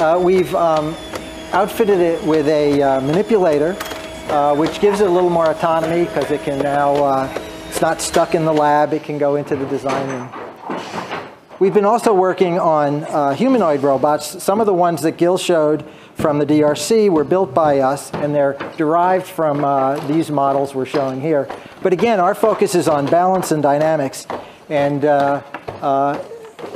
We've outfitted it with a manipulator, which gives it a little more autonomy because it can now, it's not stuck in the lab, it can go into the design room. We've been also working on humanoid robots. Some of the ones that Gil showed from the DRC were built by us, and they're derived from these models we're showing here. But again, our focus is on balance and dynamics, and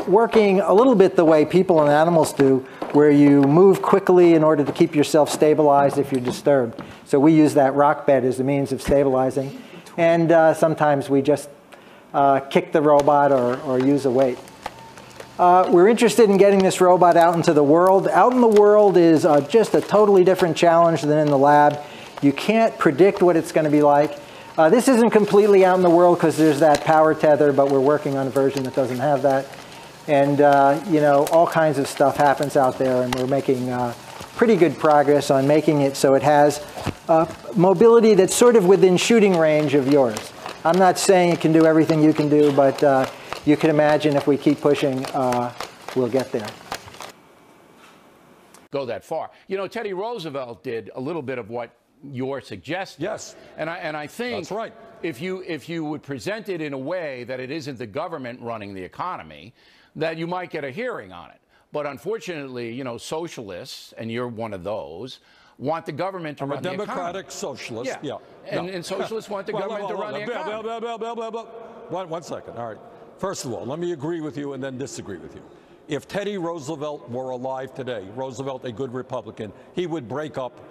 working a little bit the way people and animals do, where you move quickly in order to keep yourself stabilized if you're disturbed. So we use that rock bed as a means of stabilizing. And sometimes we just kick the robot or use a weight. We're interested in getting this robot out into the world. Out in the world is just a totally different challenge than in the lab. You can't predict what it's going to be like. This isn't completely out in the world because there's that power tether, but we're working on a version that doesn't have that. And you know, all kinds of stuff happens out there, and we're making pretty good progress on making it so it has mobility that's sort of within shooting range of yours. I'm not saying it can do everything you can do, but you can imagine if we keep pushing, we'll get there. Go that far. You know, Teddy Roosevelt did a little bit of what you're suggesting. Yes. And I think that's right. If you would present it in a way that it isn't the government running the economy, that you might get a hearing on it. But unfortunately, you know, socialists, and you're one of those, want the government to run the economy. I'm a democratic socialist. Yeah. And socialists want the government to run the economy. One second. All right. First of all, let me agree with you and then disagree with you. If Teddy Roosevelt were alive today, Roosevelt, a good Republican, he would break up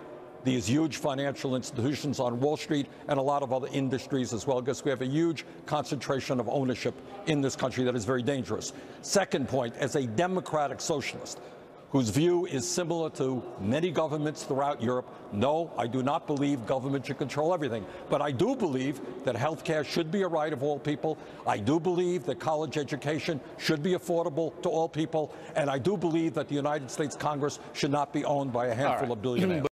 these huge financial institutions on Wall Street and a lot of other industries as well, because we have a huge concentration of ownership in this country that is very dangerous. Second point, as a democratic socialist, whose view is similar to many governments throughout Europe, no, I do not believe government should control everything. But I do believe that health care should be a right of all people. I do believe that college education should be affordable to all people. And I do believe that the United States Congress should not be owned by a handful of billionaires.